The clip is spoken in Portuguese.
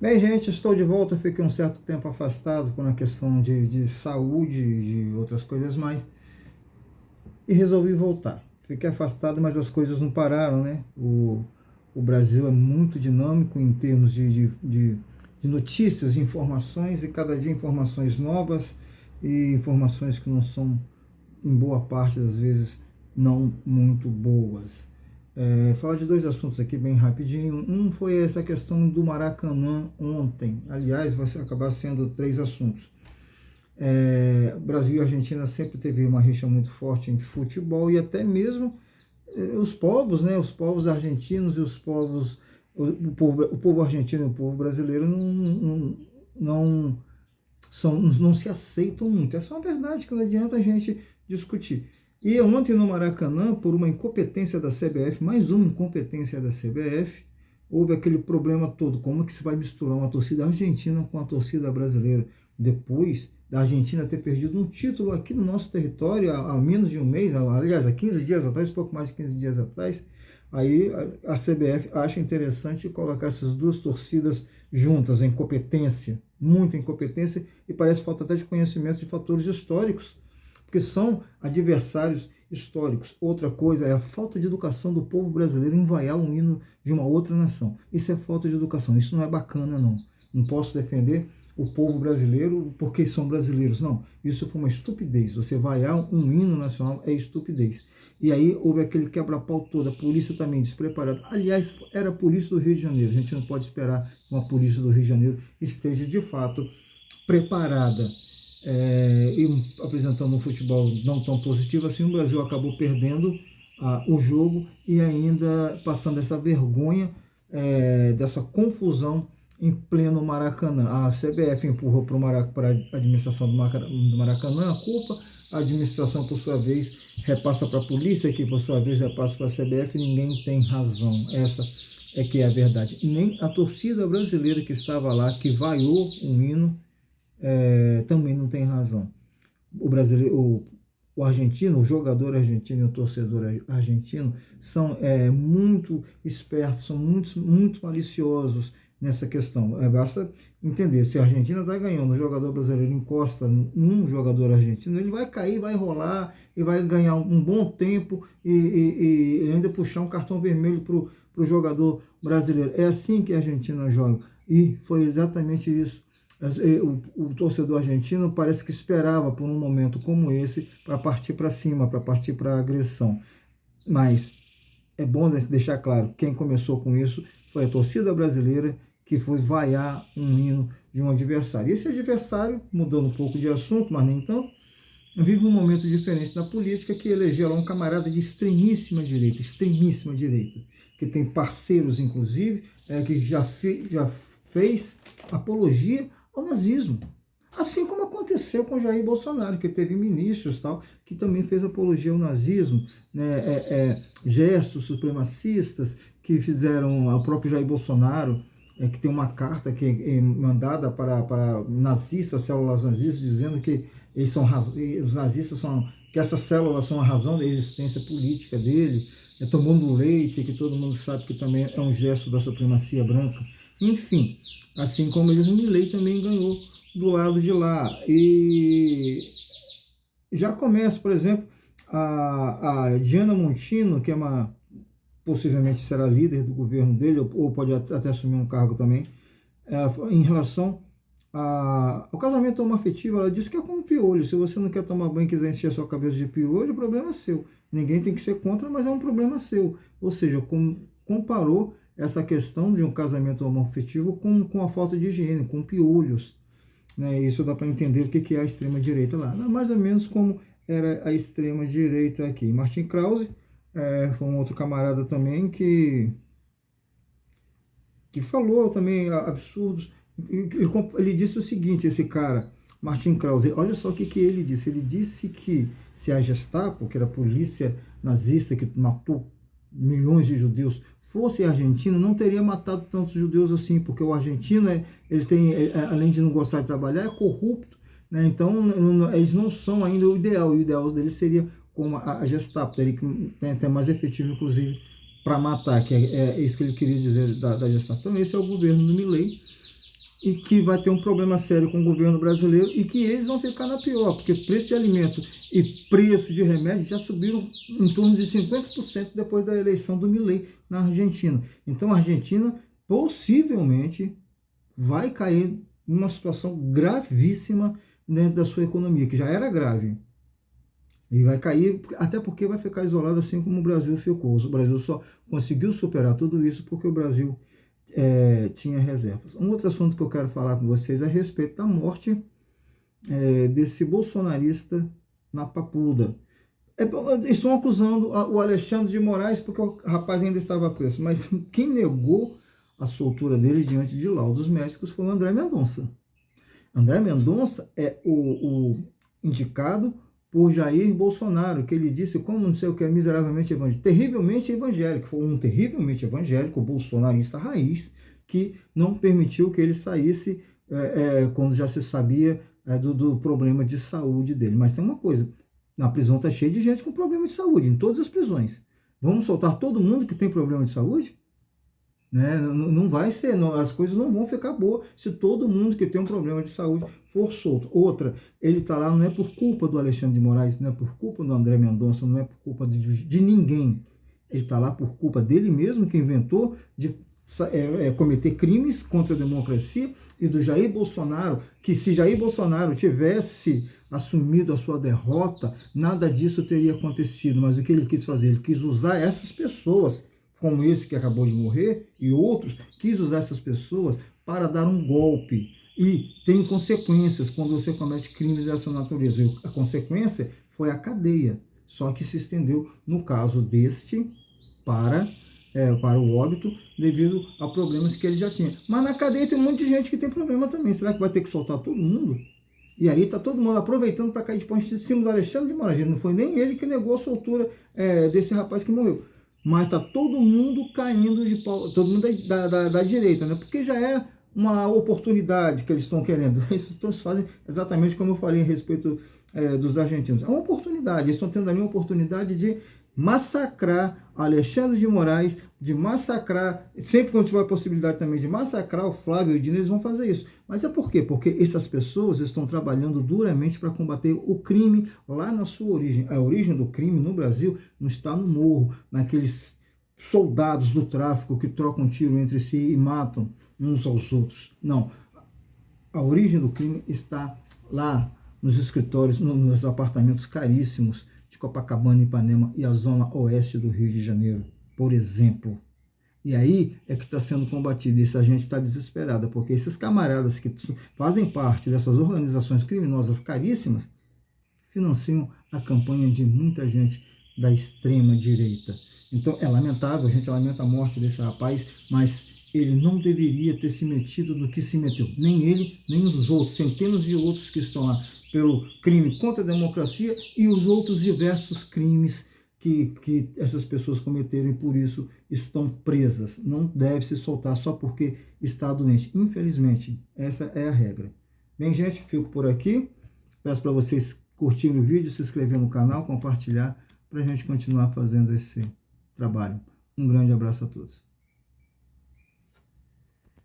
Bem, gente, estou de volta. Fiquei um certo tempo afastado por uma questão de saúde e de outras coisas mais e resolvi voltar. Fiquei afastado, mas as coisas não pararam, né? O Brasil é muito dinâmico em termos de notícias, de informações, e cada dia informações novas e informações que não são, em boa parte das vezes, não muito boas. Falar de dois assuntos aqui bem rapidinho. Um foi essa questão do Maracanã ontem. Aliás, vai acabar sendo três assuntos. Brasil e Argentina sempre teve uma rixa muito forte em futebol, e até mesmo os povos, né? Os povos argentinos e os povos, o povo argentino e o povo brasileiro não, não se aceitam muito. Essa é uma verdade que não adianta a gente discutir. E ontem no Maracanã, por uma incompetência da CBF, mais uma incompetência da CBF, houve aquele problema todo. Como que se vai misturar uma torcida argentina com a torcida brasileira? Depois da Argentina ter perdido um título aqui no nosso território há menos de um mês, aliás, há 15 dias atrás, pouco mais de 15 dias atrás, aí a CBF acha interessante colocar essas duas torcidas juntas. A incompetência, muita incompetência, e parece falta até de conhecimento de fatores históricos, porque são adversários históricos. Outra coisa é a falta de educação do povo brasileiro em vaiar um hino de uma outra nação. Isso é falta de educação, isso não é bacana, não. Não posso defender o povo brasileiro porque são brasileiros, não. Isso foi uma estupidez. Você vaiar um hino nacional é estupidez. E aí houve aquele quebra-pau todo, a polícia também despreparada. Aliás, era a polícia do Rio de Janeiro. A gente não pode esperar que uma polícia do Rio de Janeiro esteja de fato preparada. E apresentando um futebol não tão positivo assim, o Brasil acabou perdendo o jogo e ainda passando essa vergonha, dessa confusão em pleno Maracanã. A CBF empurrou para a administração do Maracanã a culpa, a administração, por sua vez, repassa para a polícia, que por sua vez repassa para a CBF, e ninguém tem razão. Essa é que é a verdade. Nem a torcida brasileira que estava lá, que vaiou um hino, também não tem razão. O brasileiro, o argentino, o jogador argentino e o torcedor argentino são muito espertos, são muito maliciosos nessa questão. Basta entender, se a Argentina está ganhando, o jogador brasileiro encosta num jogador argentino, ele vai cair, vai rolar e vai ganhar um bom tempo e ainda puxar um cartão vermelho para o jogador brasileiro. É assim que a Argentina joga, e foi exatamente isso. O torcedor argentino parece que esperava por um momento como esse para partir para cima, para partir para a agressão. Mas é bom deixar claro, quem começou com isso foi a torcida brasileira, que foi vaiar um hino de um adversário. Esse adversário, mudando um pouco de assunto, mas nem tanto, vive um momento diferente na política, que elegeu lá um camarada de extremíssima direita, que tem parceiros, inclusive, que já fez apologia ao nazismo. Assim como aconteceu com Jair Bolsonaro, que teve ministros tal, que também fez apologia ao nazismo, né, gestos supremacistas que fizeram ao próprio Jair Bolsonaro, que tem uma carta que é mandada para nazistas, células nazistas, dizendo que os nazistas que essas células são a razão da existência política dele, tomando leite, que todo mundo sabe que também é um gesto da supremacia branca. Enfim, assim como eles, o Milei também ganhou do lado de lá. E já começa, por exemplo, a Diana Montino, que possivelmente será líder do governo dele, ou pode até assumir um cargo também, em relação ao casamento homoafetivo. Ela disse que é como piolho. Se você não quer tomar banho e quiser encher a sua cabeça de piolho, o problema é seu. Ninguém tem que ser contra, mas é um problema seu. Ou seja, comparou essa questão de um casamento homoafetivo com a falta de higiene, com piolhos. Né? Isso dá para entender o que é a extrema-direita lá. Mais ou menos como era a extrema-direita aqui. Martin Krause foi um outro camarada também que falou também absurdos. Ele disse o seguinte, esse cara, Martin Krause, olha só o que ele disse. Ele disse que se a Gestapo, que era a polícia nazista que matou milhões de judeus, fosse argentino, não teria matado tantos judeus assim, porque o argentino, ele tem, além de não gostar de trabalhar, é corrupto, né? Então eles não são ainda o ideal, e o ideal deles seria como a Gestapo, teria que tem até mais efetivo, inclusive, para matar, que é isso que ele queria dizer da Gestapo. Então esse é o governo do Milei, e que vai ter um problema sério com o governo brasileiro e que eles vão ficar na pior, porque preço de alimento e preço de remédio já subiram em torno de 50% depois da eleição do Milei na Argentina. Então a Argentina possivelmente vai cair numa situação gravíssima dentro da sua economia, que já era grave. E vai cair, até porque vai ficar isolado assim como o Brasil ficou. O Brasil só conseguiu superar tudo isso porque o Brasil tinha reservas. Um outro assunto que eu quero falar com vocês é a respeito da morte desse bolsonarista na Papuda. Estão acusando o Alexandre de Moraes porque o rapaz ainda estava preso, mas quem negou a soltura dele diante de laudos médicos foi o André Mendonça. André Mendonça é o indicado por Jair Bolsonaro, que ele disse como não sei o que é miseravelmente evangélico, terrivelmente evangélico, foi um terrivelmente evangélico, bolsonarista raiz, que não permitiu que ele saísse quando já se sabia do problema de saúde dele. Mas tem uma coisa, na prisão está cheia de gente com problema de saúde, em todas as prisões. Vamos soltar todo mundo que tem problema de saúde? Né? Não vai ser, as coisas não vão ficar boas se todo mundo que tem um problema de saúde for solto. Outra, ele está lá não é por culpa do Alexandre de Moraes, não é por culpa do André Mendonça, não é por culpa de ninguém. Ele está lá por culpa dele mesmo, que inventou de cometer crimes contra a democracia, e do Jair Bolsonaro, que se Jair Bolsonaro tivesse assumido a sua derrota, nada disso teria acontecido. Mas o que ele quis fazer? Ele quis usar essas pessoas, como esse que acabou de morrer, e outros, quis usar essas pessoas para dar um golpe. E tem consequências quando você comete crimes dessa natureza. E a consequência foi a cadeia, só que se estendeu, no caso deste, para o óbito, devido a problemas que ele já tinha. Mas na cadeia tem um monte de gente que tem problema também. Será que vai ter que soltar todo mundo? E aí está todo mundo aproveitando para cair de ponte de cima do Alexandre de Moraes. Não foi nem ele que negou a soltura desse rapaz que morreu. Mas está todo mundo caindo de pau, todo mundo da direita, né? Porque já é uma oportunidade que eles estão querendo. Eles fazem exatamente como eu falei a respeito dos argentinos. É uma oportunidade, eles estão tendo ali uma oportunidade de massacrar Alexandre de Moraes, de massacrar, sempre quando tiver a possibilidade também de massacrar o Flávio e o Dino, eles vão fazer isso. Mas é por quê? Porque essas pessoas estão trabalhando duramente para combater o crime lá na sua origem. A origem do crime no Brasil não está no morro, naqueles soldados do tráfico que trocam tiro entre si e matam uns aos outros. Não. A origem do crime está lá nos escritórios, nos apartamentos caríssimos de Copacabana, Ipanema e a zona oeste do Rio de Janeiro, por exemplo. E aí é que está sendo combatido. Essa gente está desesperada, porque esses camaradas que fazem parte dessas organizações criminosas caríssimas financiam a campanha de muita gente da extrema direita. Então é lamentável, a gente lamenta a morte desse rapaz, mas ele não deveria ter se metido no que se meteu. Nem ele, nem os outros, centenas de outros que estão lá pelo crime contra a democracia e os outros diversos crimes que essas pessoas cometeram e por isso estão presas. Não deve se soltar só porque está doente. Infelizmente, essa é a regra. Bem, gente, fico por aqui. Peço para vocês curtirem o vídeo, se inscrever no canal, compartilhar, para a gente continuar fazendo esse trabalho. Um grande abraço a todos.